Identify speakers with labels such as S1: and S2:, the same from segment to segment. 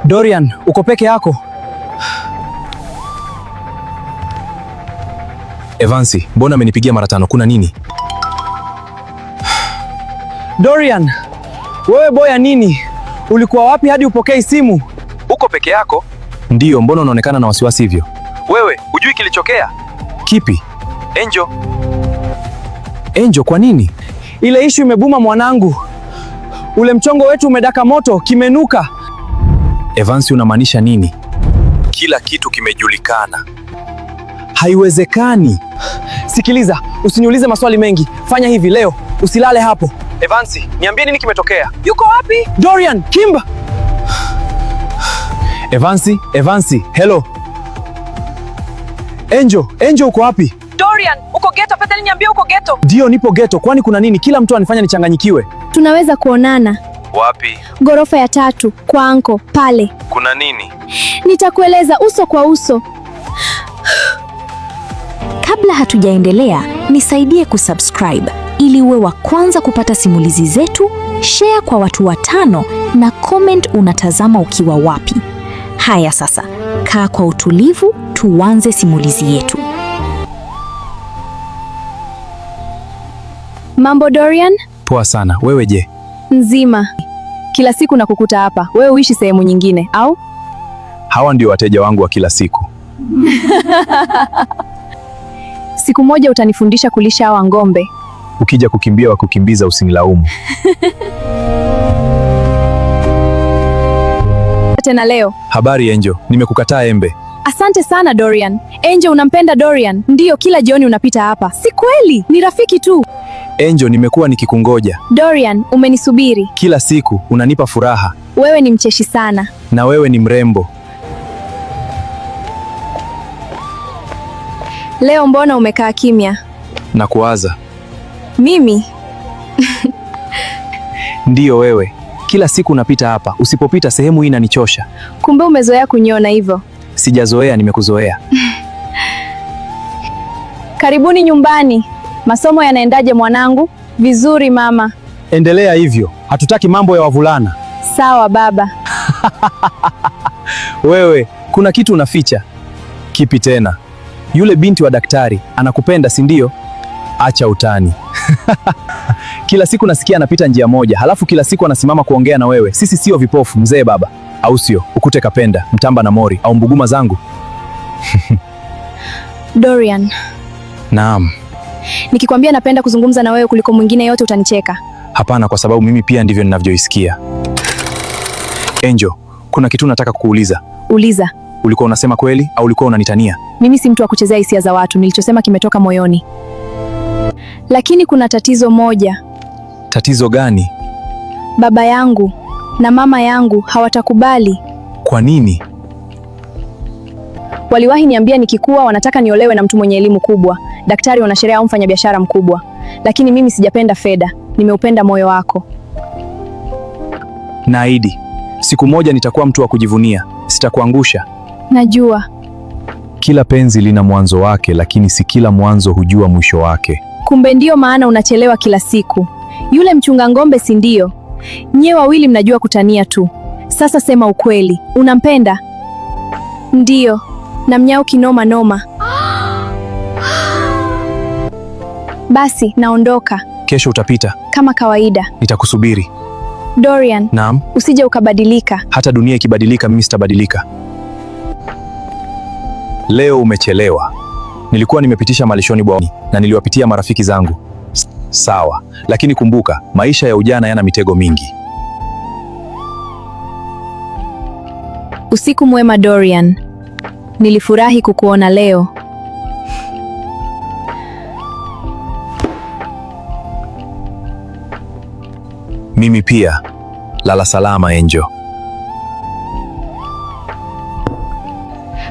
S1: Dorian, uko peke yako?
S2: Evansi, mbona amenipigia mara 5? Kuna nini?
S1: Dorian, wewe boya nini? Ulikuwa wapi hadi upokei simu? Uko peke yako?
S2: Ndiyo, mbona unaonekana na wasiwasi hivyo?
S1: Wewe, hujui kilichokea?
S2: Kipi?
S1: Angel.
S2: Angel, kwa nini?
S1: Ile issue imebuma mwanangu. Ule mchongo wetu umedaka moto, kimenuka.
S2: Evansi, unamaanisha nini?
S1: Kila kitu kimejulikana.
S2: Haiwezekani.
S1: Sikiliza, usiniulize maswali mengi. Fanya hivi leo, usilale hapo. Evansi, niambie nini kimetokea? Yuko wapi? Dorian, Kimba.
S2: Evansi, hello. Angel, uko wapi?
S3: Dorian, uko ghetto? Afadhali niambie uko ghetto.
S2: Ndio, nipo ghetto. Kwani kuna nini? Kila mtu anifanya nichanganyikiwe.
S4: Tunaweza kuonana
S1: Wapi?
S4: ghorofa ya 3 kwa anko pale.
S1: Kuna nini?
S4: Nitakueleza uso kwa uso.
S5: Kabla hatujaendelea, nisaidie kusubscribe ili uwe wa kwanza kupata simulizi zetu, share kwa watu 5 na comment unatazama ukiwa wapi. Haya sasa, kaa kwa utulivu, tuanze simulizi yetu.
S4: Mambo Dorian?
S2: Poa sana. Wewe je?
S4: Nzima. Kila siku nakukuta hapa. Wewe uishi sehemu nyingine au?
S2: Hawa ndio wateja wangu wa kila siku.
S4: Siku moja utanifundisha kulisha hawa ng'ombe.
S2: Ukija kukimbia wa kukimbiza usinilaumu.
S4: Tena leo.
S2: Habari Angel, nimekukataa embe.
S4: Asante sana Dorian. Angel, unampenda Dorian? Ndiyo, kila jioni unapita hapa. Si kweli, ni rafiki tu.
S2: Angel, nimekuwa nikikungoja.
S4: Dorian, umenisubiri.
S2: Kila siku unanipa furaha.
S4: Wewe ni mcheshi sana.
S2: Na wewe ni mrembo.
S4: Leo mbona umekaa kimya?
S2: Na kuwaza.
S4: Mimi?
S2: Ndiyo wewe. Kila siku unapita hapa. Usipopita sehemu hii inanichosha.
S4: Kumbe umezoea kuniona hivyo.
S2: Sijazoea, nimekuzoea.
S4: Karibuni nyumbani. Masomo yanaendaje mwanangu? Vizuri mama.
S2: Endelea hivyo. Hatutaki mambo ya wavulana.
S4: Sawa baba.
S2: Wewe, kuna kitu unaficha. Kipi tena? Yule binti wa daktari anakupenda, si ndio? Acha utani. Kila siku nasikia anapita njia moja, halafu kila siku anasimama kuongea na wewe. Sisi sio vipofu mzee baba, au sio? Ukute kapenda mtamba na mori au mbuguma zangu.
S4: Dorian.
S2: Naam.
S4: Nikikwambia napenda kuzungumza na wewe kuliko mwingine yote utanicheka.
S2: Hapana, kwa sababu mimi pia ndivyo ninavyoisikia. Angel, kuna kitu nataka kukuuliza.
S4: Uliza.
S2: Ulikuwa unasema kweli au ulikuwa unanitania?
S4: Mimi si mtu wa kuchezea hisia za watu, nilichosema kimetoka moyoni. Lakini kuna tatizo moja.
S2: Tatizo gani?
S4: Baba yangu na mama yangu hawatakubali.
S2: Kwa nini?
S4: Waliwahi niambia nikikua wanataka niolewe na mtu mwenye elimu kubwa, daktari, wanasheria au mfanyabiashara mkubwa. Lakini mimi sijapenda fedha, nimeupenda moyo wako.
S2: Naahidi, siku moja nitakuwa mtu wa kujivunia, sitakuangusha.
S4: Najua.
S2: Kila penzi lina mwanzo wake, lakini si kila mwanzo hujua mwisho wake.
S4: Kumbe ndio maana unachelewa kila siku. Yule mchunga ng'ombe, si ndio? Nyewe wawili mnajua kutania tu. Sasa sema ukweli, unampenda? Ndiyo, na mnyao kinoma noma. Basi, naondoka.
S2: Kesho utapita.
S4: Kama kawaida.
S2: Nitakusubiri.
S4: Dorian.
S2: Naam.
S4: Usije ukabadilika.
S2: Hata dunia ikibadilika, mimi sitabadilika. Leo umechelewa. Nilikuwa nimepitisha malishoni bwani na niliwapitia marafiki zangu. Sawa, lakini kumbuka, maisha ya ujana yana mitego mingi.
S4: Usiku mwema Dorian. Nilifurahi kukuona leo.
S2: Mimi pia. Lala salama Angel.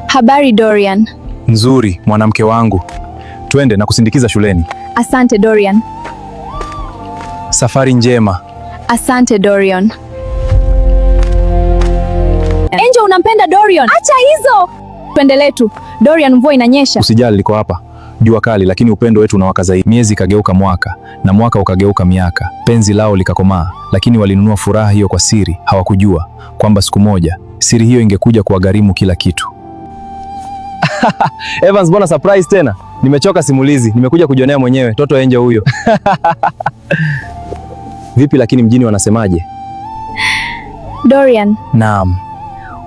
S4: Habari Dorian.
S2: Nzuri, mwanamke wangu. Twende na kusindikiza shuleni.
S4: Asante Dorian.
S2: Safari njema.
S4: Asante Dorian. Angel, unampenda Dorian? Acha hizo. Tuendelee tu. Dorian, mvua inanyesha.
S2: Usijali, liko hapa. Jua kali, lakini upendo wetu unawaka zaidi. Miezi ikageuka mwaka na mwaka ukageuka miaka. Penzi lao likakomaa, lakini walinunua furaha hiyo kwa siri. Hawakujua kwamba siku moja siri hiyo ingekuja kuwagharimu kila kitu.
S1: Evans, mbona surprise tena? Nimechoka simulizi, nimekuja kujionea mwenyewe. Toto Angel huyo. Vipi lakini mjini wanasemaje?
S4: Dorian,
S2: Naam,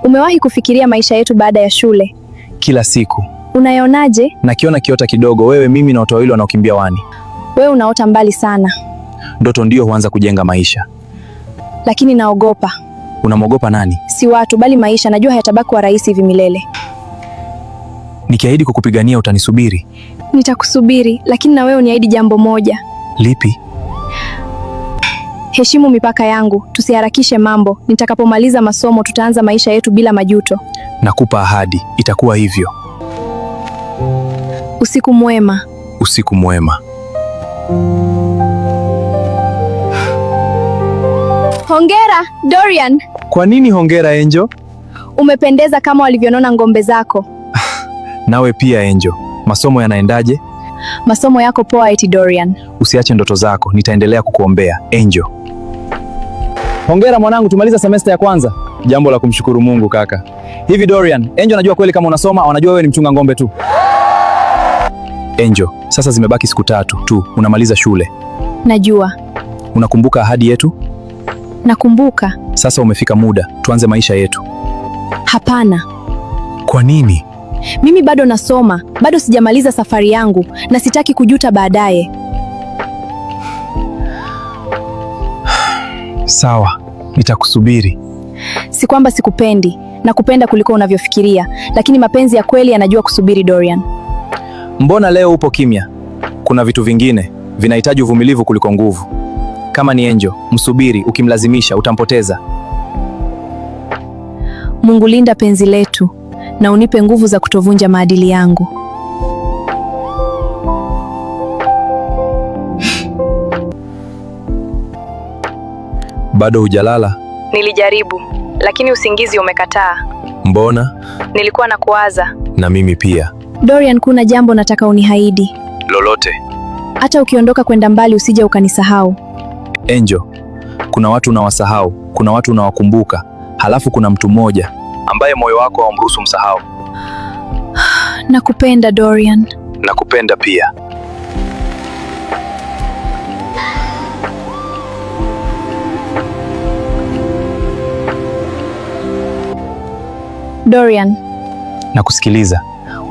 S4: umewahi kufikiria maisha yetu baada ya shule?
S2: kila siku
S4: Unayonaje?
S2: nakiona kiota kidogo, wewe, mimi na watu wawili wanaokimbia wani.
S4: Wewe unaota mbali sana,
S2: Ndoto ndio huanza kujenga maisha.
S4: lakini naogopa.
S2: Unamwogopa nani?
S4: Si watu bali maisha. Najua hayatabaki kuwa rahisi hivi milele.
S2: Nikiahidi kukupigania utanisubiri?
S4: Nitakusubiri, lakini na wewe uniahidi jambo moja.
S2: Lipi?
S4: Heshimu mipaka yangu, tusiharakishe mambo. Nitakapomaliza masomo tutaanza maisha yetu bila majuto.
S2: Nakupa ahadi, itakuwa hivyo.
S4: Usiku mwema.
S2: Usiku mwema.
S4: Hongera, Dorian.
S2: Kwa nini hongera Angel?
S4: Umependeza kama walivyonona ng'ombe zako.
S2: Nawe pia Angel. Masomo yanaendaje?
S4: Masomo yako poa eti Dorian.
S2: Usiache ndoto zako, nitaendelea kukuombea Angel.
S1: Hongera mwanangu, tumaliza semester ya kwanza.
S2: Jambo la kumshukuru Mungu kaka.
S1: Hivi Dorian, Angel anajua kweli kama unasoma au anajua wewe ni mchunga ng'ombe tu?
S2: Angel, sasa zimebaki siku 3 tu, unamaliza shule.
S4: Najua.
S2: Unakumbuka ahadi yetu?
S4: Nakumbuka.
S2: Sasa umefika muda, tuanze maisha yetu.
S4: Hapana.
S2: Kwa nini?
S4: Mimi bado nasoma, bado sijamaliza safari yangu na sitaki kujuta baadaye.
S2: Sawa, nitakusubiri.
S4: Si kwamba sikupendi, nakupenda kuliko unavyofikiria, lakini mapenzi ya kweli yanajua kusubiri Dorian.
S2: Mbona leo upo kimya? Kuna vitu vingine vinahitaji uvumilivu kuliko nguvu. Kama ni Angel, msubiri, ukimlazimisha utampoteza.
S4: Mungu, linda penzi letu na unipe nguvu za kutovunja maadili yangu.
S2: Bado hujalala?
S3: Nilijaribu, lakini usingizi umekataa.
S2: Mbona?
S3: Nilikuwa na kuwaza.
S2: Na mimi pia.
S4: Dorian, kuna jambo nataka unihaidi.
S2: Lolote.
S4: Hata ukiondoka kwenda mbali usije ukanisahau.
S2: Angel, kuna watu unawasahau, kuna watu unawakumbuka, halafu kuna mtu mmoja ambaye moyo wako haumruhusu msahau.
S4: Nakupenda Dorian.
S2: Nakupenda pia.
S4: Dorian,
S2: Nakusikiliza.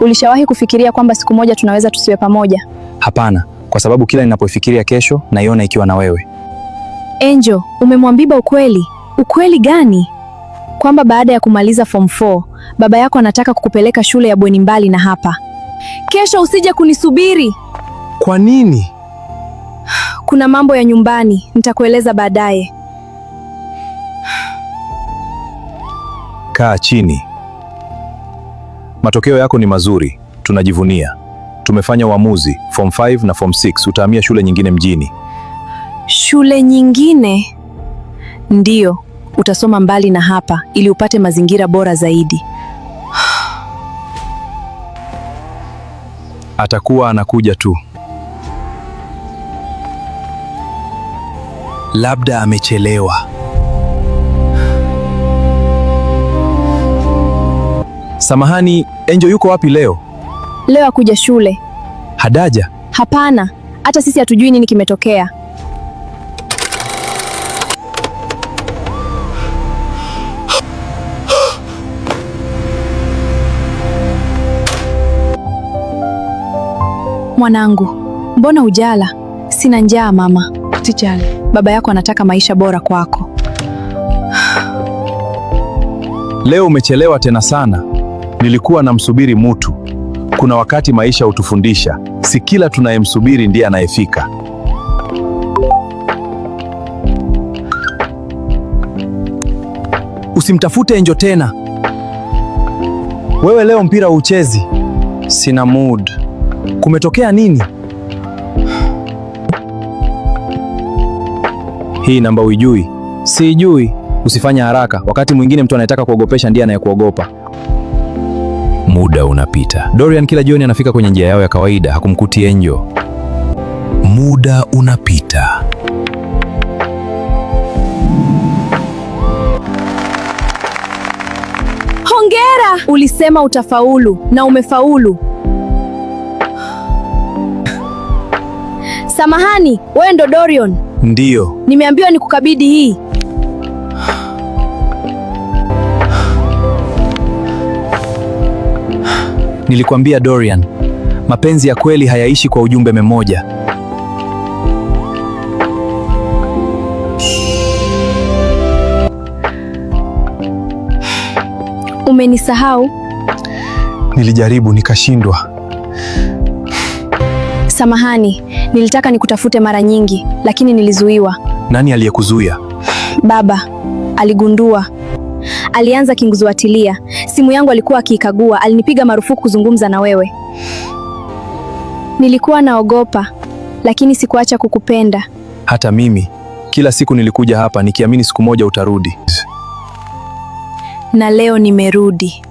S4: ulishawahi kufikiria kwamba siku moja tunaweza tusiwe pamoja?
S2: Hapana, kwa sababu kila ninapofikiria kesho naiona ikiwa na wewe.
S4: Angel, umemwambia ukweli? Ukweli gani? Kwamba baada ya kumaliza form 4, baba yako anataka kukupeleka shule ya bweni mbali na hapa. Kesho usije kunisubiri.
S2: Kwa nini?
S4: Kuna mambo ya nyumbani, nitakueleza baadaye.
S2: Kaa chini. Matokeo yako ni mazuri, tunajivunia. Tumefanya uamuzi, form 5 na form 6 utahamia shule nyingine mjini.
S4: Shule nyingine? Ndiyo, utasoma mbali na hapa ili upate mazingira bora zaidi.
S2: Atakuwa anakuja tu. Labda amechelewa. Samahani, Angel yuko wapi leo?
S4: Leo hakuja shule.
S2: Hadaja?
S4: Hapana, hata sisi hatujui nini kimetokea. Mwanangu, mbona hujala? Sina njaa mama. Usijali. Baba yako anataka maisha bora kwako.
S2: Leo umechelewa tena sana. Nilikuwa namsubiri mtu. Kuna wakati maisha hutufundisha, si kila tunayemsubiri ndiye anayefika. Usimtafute Angel tena. Wewe leo mpira uchezi. Sina mood. Kumetokea nini? Hii namba uijui? Siijui. Usifanye haraka. Wakati mwingine mtu anayetaka kuogopesha ndiye anayekuogopa. Muda unapita. Dorian kila jioni anafika kwenye njia yao ya kawaida, hakumkuti Angel. Muda unapita.
S4: Hongera! Ulisema utafaulu na umefaulu. Samahani, wewe ndo Dorian?
S2: Ndiyo.
S4: Nimeambiwa nikukabidhi hii.
S2: Nilikwambia Dorian, mapenzi ya kweli hayaishi kwa ujumbe mmoja.
S4: Umenisahau?
S2: Nilijaribu nikashindwa.
S4: Samahani, nilitaka nikutafute mara nyingi, lakini nilizuiwa.
S2: Nani aliyekuzuia?
S4: Baba aligundua. Alianza kinguzuatilia. Simu yangu alikuwa akiikagua, alinipiga marufuku kuzungumza na wewe. Nilikuwa naogopa, lakini sikuacha kukupenda.
S2: Hata mimi. Kila siku nilikuja hapa nikiamini siku moja utarudi.
S4: Na leo nimerudi.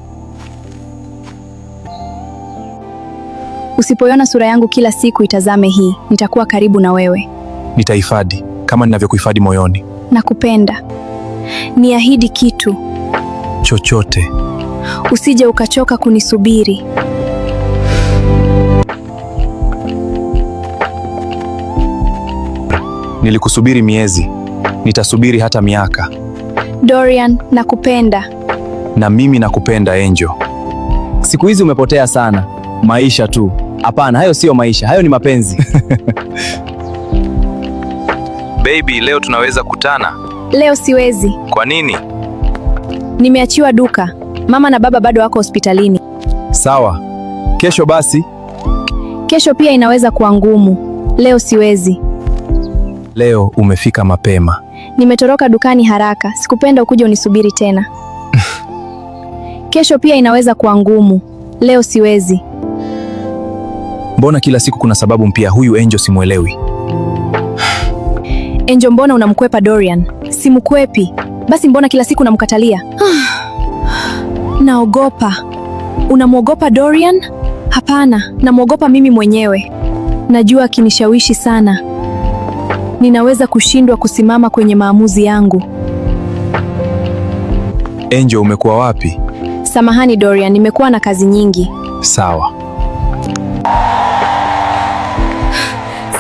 S4: Usipoiona sura yangu kila siku, itazame hii. Nitakuwa karibu na wewe.
S2: Nitahifadhi kama ninavyokuhifadhi moyoni.
S4: Nakupenda. Niahidi kitu.
S2: Chochote.
S4: Usije ukachoka kunisubiri.
S2: Nilikusubiri miezi. Nitasubiri hata miaka.
S4: Dorian, nakupenda.
S2: Na mimi nakupenda Angel.
S1: Siku hizi umepotea sana. Maisha tu. Hapana, hayo sio maisha, hayo ni mapenzi.
S2: Baby, leo tunaweza kutana?
S4: Leo siwezi.
S2: Kwa nini?
S4: Nimeachiwa duka. Mama na baba bado wako hospitalini.
S2: Sawa. Kesho basi?
S4: Kesho pia inaweza kuwa ngumu. Leo siwezi.
S2: Leo umefika mapema.
S4: Nimetoroka dukani haraka. Sikupenda ukuje unisubiri tena. Kesho pia inaweza kuwa ngumu. Leo siwezi.
S2: Mbona kila siku kuna sababu mpya? Huyu Angel simuelewi.
S4: Angel, mbona unamkwepa Dorian? Simkwepi. Basi mbona kila siku unamkatalia? Naogopa. Unamwogopa Dorian? Hapana, namwogopa mimi mwenyewe. Najua akinishawishi sana, ninaweza kushindwa kusimama kwenye maamuzi yangu.
S2: Angel, umekuwa wapi?
S4: Samahani Dorian, nimekuwa na kazi nyingi.
S2: Sawa.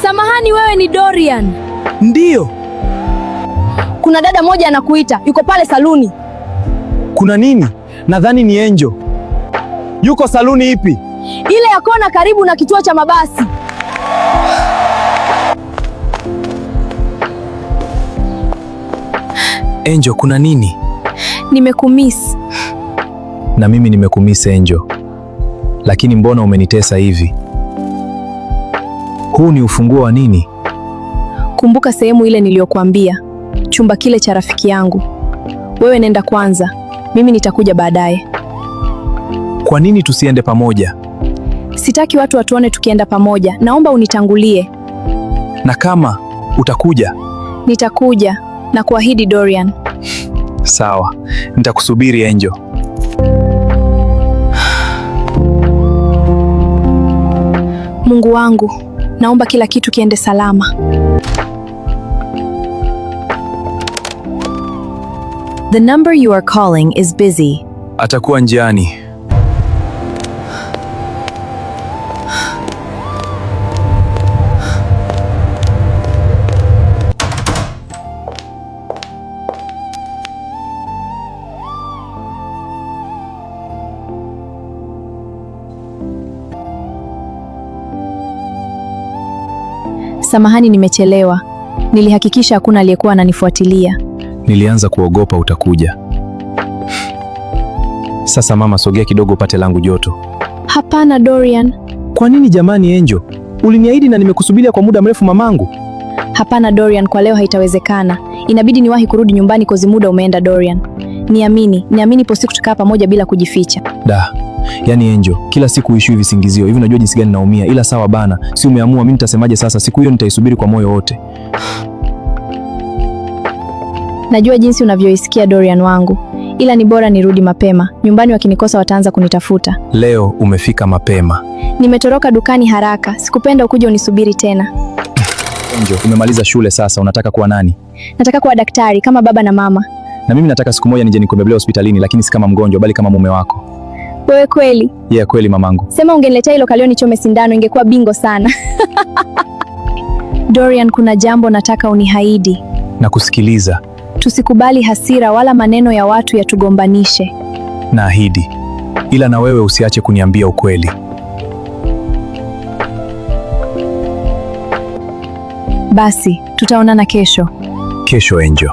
S4: Samahani, wewe ni Dorian?
S1: Ndiyo.
S4: Kuna dada moja anakuita, yuko pale saluni.
S1: Kuna nini? Nadhani ni Angel. Yuko saluni ipi?
S4: Ile ya kona karibu na kituo cha mabasi.
S2: Angel, kuna nini?
S4: Nimekumiss.
S2: Na mimi nimekumiss Angel. Lakini mbona umenitesa hivi? Huu ni ufunguo wa nini?
S4: Kumbuka sehemu ile niliyokuambia, chumba kile cha rafiki yangu. Wewe nenda kwanza, mimi nitakuja baadaye.
S2: Kwa nini tusiende pamoja?
S4: Sitaki watu watuone tukienda pamoja. Naomba unitangulie.
S2: Na kama utakuja?
S4: Nitakuja na kuahidi Dorian.
S2: Sawa, nitakusubiri Angel.
S4: Mungu wangu, naomba kila kitu kiende salama.
S5: The number you are calling is busy.
S2: Atakuwa njiani.
S4: Samahani, nimechelewa. Nilihakikisha hakuna aliyekuwa ananifuatilia.
S2: Nilianza kuogopa utakuja. Sasa mama, sogea kidogo upate langu joto.
S4: Hapana Dorian.
S1: Kwa nini jamani Angel? Uliniahidi na nimekusubiria kwa muda mrefu mamangu.
S4: Hapana Dorian, kwa leo haitawezekana. Inabidi niwahi kurudi nyumbani kozi muda umeenda Dorian. Niamini po siku tukaa pamoja bila kujificha.
S2: Yaani Angel, kila siku uishi visingizio. Hivi unajua jinsi gani naumia, ila sawa bana, si umeamua, mimi nitasemaje sasa? Siku hiyo nitaisubiri kwa moyo wote.
S4: Najua jinsi unavyoisikia Dorian wangu, ila ni bora nirudi mapema. Nyumbani wakinikosa wataanza kunitafuta.
S2: Leo umefika mapema.
S4: Nimetoroka dukani haraka, sikupenda ukuje unisubiri tena.
S2: Angel, umemaliza shule sasa, unataka kuwa nani?
S4: Nataka kuwa daktari kama baba na mama.
S2: Na mimi nataka siku moja nije nikubebelea hospitalini, lakini si kama mgonjwa bali kama mume wako.
S4: Wewe kweli?
S2: Yeah, kweli mamangu.
S4: Sema ungeniletea hilo kalio nichome sindano ingekuwa bingo sana. Dorian, kuna jambo nataka unihaidi.
S2: Na kusikiliza.
S4: Tusikubali hasira wala maneno ya watu yatugombanishe.
S2: Naahidi. Ila na wewe usiache kuniambia ukweli.
S4: Basi, tutaonana kesho.
S2: Kesho, Angel.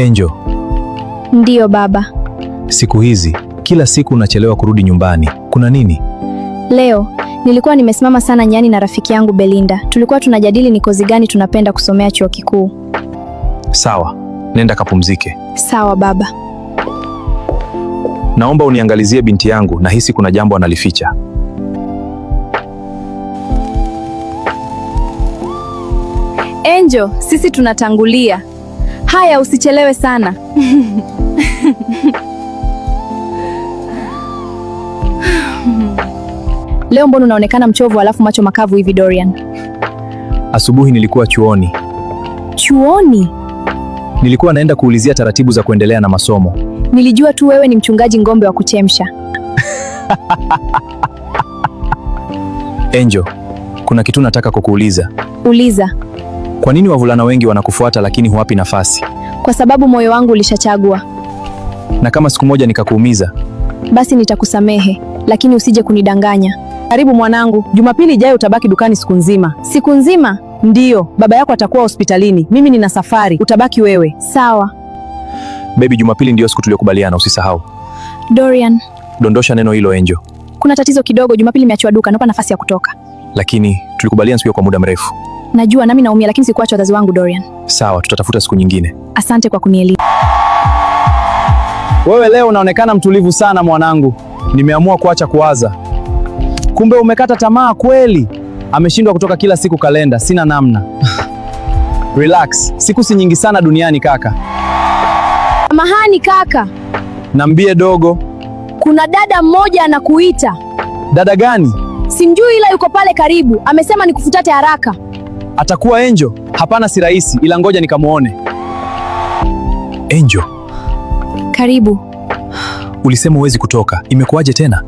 S2: Angel.
S4: Ndiyo baba.
S2: Siku hizi, kila siku unachelewa kurudi nyumbani. Kuna nini?
S4: Leo, nilikuwa nimesimama sana nyani na rafiki yangu Belinda. Tulikuwa tunajadili ni kozi gani tunapenda kusomea chuo kikuu.
S2: Sawa, nenda kapumzike.
S4: Sawa baba.
S2: Naomba uniangalizie binti yangu, nahisi kuna jambo analificha.
S4: Angel, sisi tunatangulia. Haya, usichelewe sana. Leo mbona unaonekana mchovu alafu macho makavu hivi Dorian?
S2: Asubuhi nilikuwa chuoni.
S4: Chuoni?
S2: Nilikuwa naenda kuulizia taratibu za kuendelea na masomo.
S4: Nilijua tu wewe ni mchungaji ng'ombe wa kuchemsha.
S2: Angel, kuna kitu nataka kukuuliza.
S4: Uliza.
S2: Kwa nini wavulana wengi wanakufuata lakini huwapi nafasi?
S4: Kwa sababu moyo wangu ulishachagua.
S2: Na kama siku moja nikakuumiza?
S4: Basi nitakusamehe, lakini usije kunidanganya.
S1: Karibu mwanangu, Jumapili ijayo utabaki dukani siku nzima.
S4: Siku nzima?
S1: Ndiyo, baba yako atakuwa hospitalini. Mimi nina safari, utabaki wewe.
S4: Sawa.
S2: Baby, Jumapili ndiyo siku tuliyokubaliana, usisahau.
S4: Dorian.
S2: Dondosha neno hilo Angel.
S4: Kuna tatizo kidogo, Jumapili imeachwa duka, naomba nafasi ya kutoka.
S2: Lakini tulikubaliana siku kwa muda mrefu.
S4: Najua nami naumia, lakini sikuacha wazazi wangu Dorian.
S2: Sawa, tutatafuta siku nyingine.
S4: Asante kwa kunielewa.
S2: Wewe leo unaonekana mtulivu sana mwanangu. Nimeamua kuacha kuwaza. Kumbe umekata tamaa kweli. Ameshindwa kutoka kila siku kalenda, sina namna. Relax, siku si nyingi sana duniani kaka.
S4: Samahani kaka.
S2: Nambie dogo.
S4: Kuna dada mmoja anakuita.
S2: Dada gani?
S4: Simjui ila yuko pale karibu. Amesema nikufutate haraka.
S2: Atakuwa Angel? Hapana, si rahisi, ila ngoja nikamuone. Angel.
S4: Karibu.
S2: Ulisema huwezi kutoka. Imekuwaje tena?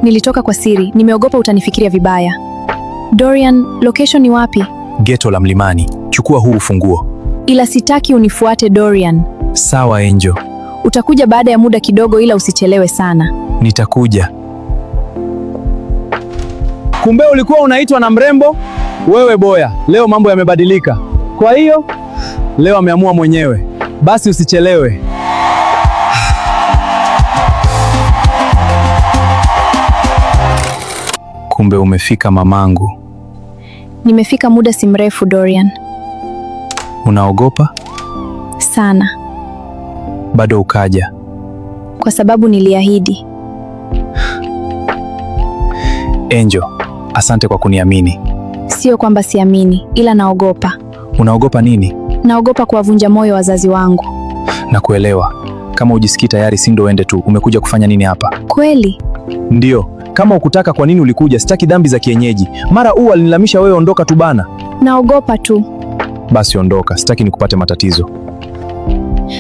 S4: Nilitoka kwa siri. Nimeogopa utanifikiria vibaya. Dorian, location ni wapi?
S2: Ghetto la Mlimani. Chukua huu ufunguo.
S4: Ila sitaki unifuate Dorian.
S2: Sawa Angel.
S4: Utakuja baada ya muda kidogo ila usichelewe sana.
S2: Nitakuja. Kumbe ulikuwa unaitwa na mrembo? Wewe boya, leo mambo yamebadilika. Kwa hiyo, leo ameamua mwenyewe. Basi usichelewe. Kumbe umefika mamangu.
S4: Nimefika muda si mrefu Dorian.
S2: Unaogopa?
S4: Sana.
S2: Bado ukaja.
S4: Kwa sababu niliahidi.
S2: Angel, asante kwa kuniamini.
S4: Sio kwamba siamini, ila naogopa.
S2: Unaogopa nini?
S4: Naogopa kuwavunja moyo wazazi wangu.
S2: Nakuelewa. Kama ujisikii tayari, si ndo uende tu. Umekuja kufanya nini hapa?
S4: Kweli?
S2: Ndiyo. Kama ukutaka, kwa nini ulikuja? Sitaki dhambi za kienyeji. Mara alinilamisha wewe, ondoka tu bana.
S4: Naogopa tu.
S2: Basi ondoka, sitaki nikupate matatizo.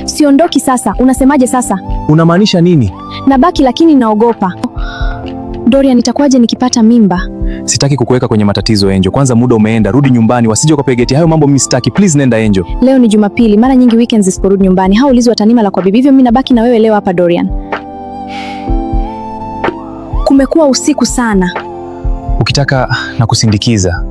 S4: Siondoki sasa. Unasemaje sasa?
S2: Unamaanisha nini?
S4: Nabaki lakini naogopa. Dorian, itakuwaje nikipata mimba?
S2: Sitaki kukuweka kwenye matatizo Angel. Kwanza muda umeenda, rudi nyumbani, wasije wakapegeti. Hayo mambo mimi sitaki. Please nenda Angel.
S4: Leo ni Jumapili, mara nyingi weekends nisiporudi nyumbani haulizi watanima la kwa bibi, hivyo mimi nabaki na wewe leo hapa Dorian. Kumekuwa usiku sana.
S2: Ukitaka na kusindikiza.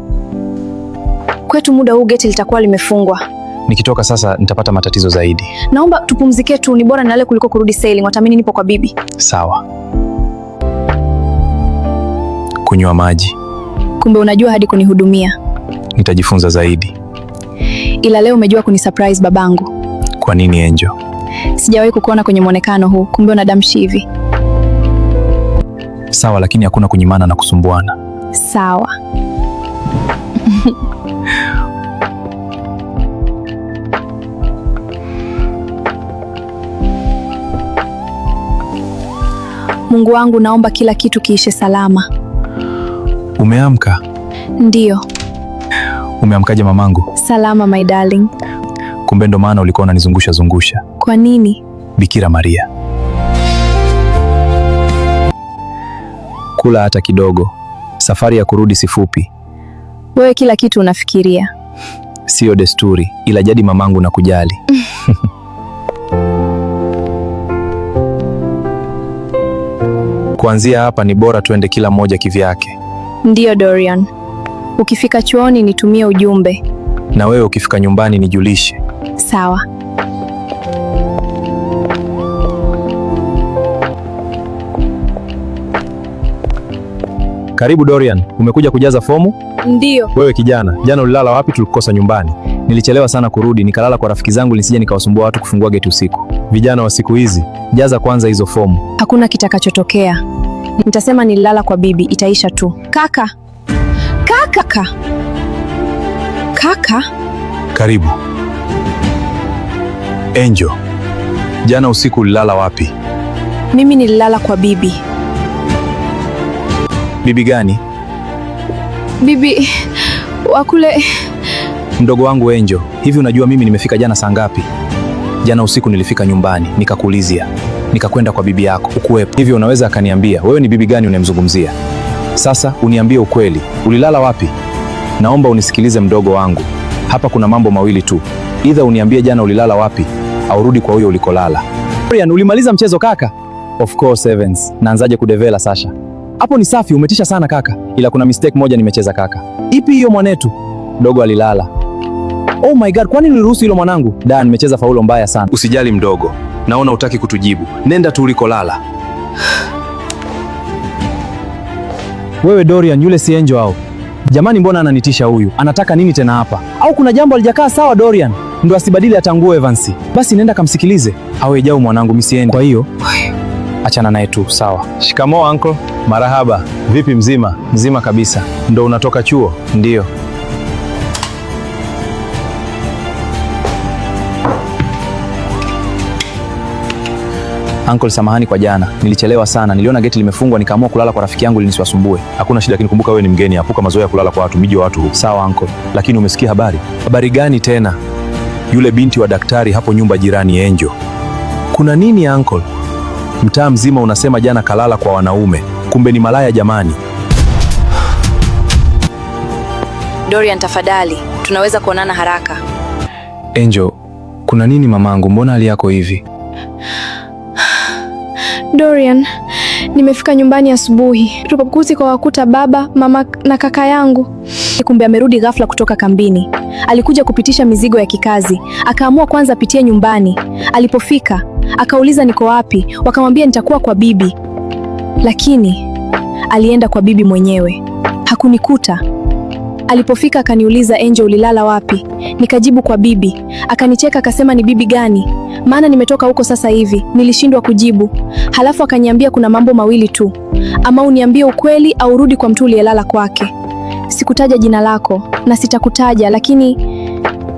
S4: Kwetu muda huu geti litakuwa limefungwa.
S2: Nikitoka sasa nitapata matatizo zaidi.
S4: Naomba tupumzike tu, ni bora nilale kuliko kurudi sailing. Watamini nipo kwa bibi.
S2: Sawa. Kunywa maji.
S4: Kumbe unajua hadi kunihudumia.
S2: Nitajifunza zaidi.
S4: Ila leo umejua kunisurprise babangu.
S2: Kwa nini Angel?
S4: Sijawahi kukuona kwenye mwonekano huu. Kumbe unadamshi hivi.
S2: Sawa, lakini hakuna kunyimana na kusumbuana.
S4: Sawa. Mungu wangu, naomba kila kitu kiishe salama.
S2: Umeamka?
S4: Ndiyo.
S2: Umeamkaje mamangu?
S4: Salama my darling.
S2: Kumbe ndo maana ulikuwa unanizungusha zungusha.
S4: Kwa nini?
S2: Bikira Maria. Kula hata kidogo. Safari ya kurudi si fupi.
S4: Wewe kila kitu unafikiria.
S2: Sio desturi, ila jadi mamangu na kujali. Kuanzia hapa ni bora tuende kila mmoja kivyake.
S4: Ndiyo Dorian. Ukifika chuoni nitumie ujumbe.
S2: Na wewe ukifika nyumbani nijulishe.
S4: Sawa.
S2: Karibu Dorian, umekuja kujaza fomu?
S4: Ndiyo.
S2: Wewe kijana, jana ulilala wapi? Tulikukosa nyumbani. Nilichelewa sana kurudi, nikalala kwa rafiki zangu nisije nikawasumbua watu kufungua geti usiku. Vijana wa siku hizi, jaza kwanza hizo fomu.
S4: Hakuna kitakachotokea. Nitasema nililala kwa bibi, itaisha tu. Kaka. Kaka.
S2: Karibu. Angel, jana usiku ulilala wapi?
S4: Mimi nililala kwa bibi.
S2: Bibi gani?
S4: Bibi wakule.
S2: Mdogo wangu Angel, hivi unajua mimi nimefika jana saa ngapi? Jana usiku nilifika nyumbani, nikakuulizia. Nikakwenda kwa bibi yako, ukuwepo. Hivi unaweza akaniambia, wewe ni bibi gani unemzungumzia? Sasa uniambie ukweli, ulilala wapi? Naomba unisikilize mdogo wangu. Hapa kuna mambo mawili tu. Either uniambie jana ulilala wapi, au rudi kwa huyo ulikolala. Dorian, ulimaliza mchezo kaka? Of course Evans. Naanzaje kudevela Sasha? Hapo ni safi, umetisha sana kaka. Ila kuna mistake moja nimecheza kaka. Ipi hiyo mwanetu? Dogo alilala. Oh my God, kwani niliruhusu hilo mwanangu? Da, nimecheza faulo mbaya sana. Usijali mdogo. Naona hutaki kutujibu. Nenda tu ulikolala. Wewe Dorian, yule si Angel au? Jamani, mbona ananitisha huyu? Anataka nini tena hapa? Au kuna jambo alijakaa sawa Dorian? Ndo asibadili atangue Evans. Basi nenda kamsikilize. Awe jao mwanangu, mimi siendi. Kwa hiyo achana naye tu, sawa? Shikamoo uncle. Marahaba. Vipi mzima? Mzima kabisa. Ndo unatoka chuo? Ndiyo. Uncle, samahani kwa jana. Nilichelewa sana. Niliona geti limefungwa nikaamua kulala kwa rafiki yangu ili nisiwasumbue. Hakuna shida, lakini kumbuka wewe ni mgeni, epuka mazoea ya kulala kwa watu, miji wa watu. Sawa uncle. Lakini umesikia habari? Habari gani tena? Yule binti wa daktari hapo nyumba jirani Angel. Kuna nini uncle? Mtaa mzima unasema jana kalala kwa wanaume. Kumbe ni malaya jamani.
S3: Dorian, tafadhali, tunaweza kuonana haraka.
S2: Angel, kuna nini mamangu? Mbona hali yako hivi?
S4: Dorian, nimefika nyumbani asubuhi. Tupakuzi kwa wakuta baba, mama na kaka yangu. Kumbe amerudi ghafla kutoka kambini. Alikuja kupitisha mizigo ya kikazi. Akaamua kwanza apitie nyumbani. Alipofika, akauliza niko wapi. Wakamwambia nitakuwa kwa bibi. Lakini alienda kwa bibi mwenyewe. Hakunikuta. Alipofika akaniuliza, Angel, ulilala wapi? Nikajibu kwa bibi. Akanicheka akasema ni bibi gani? Maana nimetoka huko sasa hivi. Nilishindwa kujibu. Halafu akaniambia kuna mambo mawili tu. Ama uniambie ukweli au rudi kwa mtu uliyelala kwake. Sikutaja jina lako na sitakutaja, lakini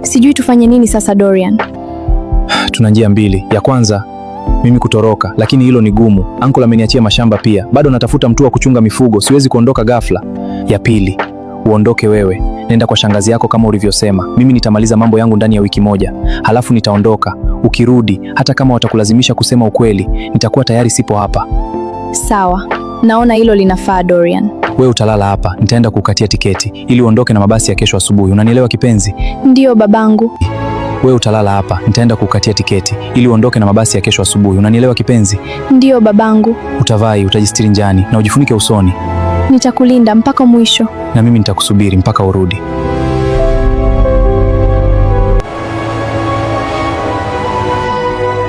S4: sijui tufanye nini sasa Dorian.
S2: Tuna njia mbili. Ya kwanza, mimi kutoroka, lakini hilo ni gumu. Uncle ameniachia mashamba pia. Bado natafuta mtu wa kuchunga mifugo, siwezi kuondoka ghafla. Ya pili, uondoke wewe. Nenda kwa shangazi yako kama ulivyosema. Mimi nitamaliza mambo yangu ndani ya wiki moja. Halafu nitaondoka. Ukirudi, hata kama watakulazimisha kusema ukweli, nitakuwa tayari sipo hapa.
S4: Sawa. Naona hilo linafaa Dorian.
S2: Wewe utalala hapa. Nitaenda kukatia tiketi ili uondoke na mabasi ya kesho asubuhi. Unanielewa kipenzi?
S4: Ndiyo babangu.
S2: Wewe utalala hapa. Nitaenda kukatia tiketi ili uondoke na mabasi ya kesho asubuhi. Unanielewa kipenzi?
S4: Ndiyo babangu.
S2: Utavai, utajistiri njani na ujifunike usoni.
S4: Nitakulinda mpaka mwisho.
S2: Na mimi nitakusubiri mpaka urudi.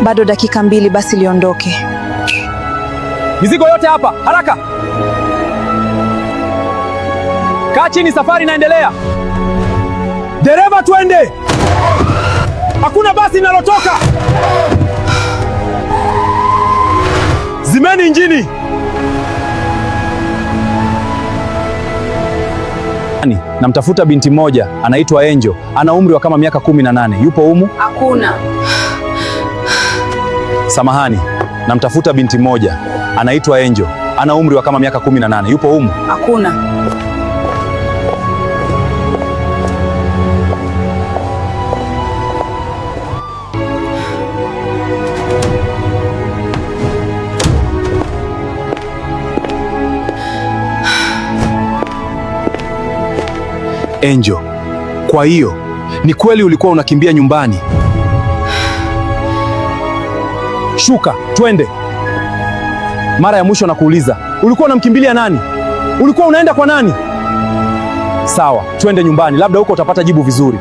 S3: Bado dakika 2 basi liondoke.
S1: Mizigo yote hapa, haraka! Kaa chini, safari inaendelea. Dereva, twende! Hakuna basi linalotoka! Zimeni injini!
S2: Namtafuta binti moja, anaitwa Angel. Ana umri wa kama miaka 18. Yupo humu?
S3: Hakuna.
S2: Samahani. Namtafuta binti moja, anaitwa Angel. Ana umri wa kama miaka 18. Yupo humu?
S3: Hakuna.
S2: Angel, kwa hiyo ni kweli ulikuwa unakimbia nyumbani? Shuka, twende. Mara ya mwisho nakuuliza, ulikuwa unamkimbilia nani? Ulikuwa unaenda kwa nani? Sawa, twende nyumbani, labda huko utapata jibu vizuri.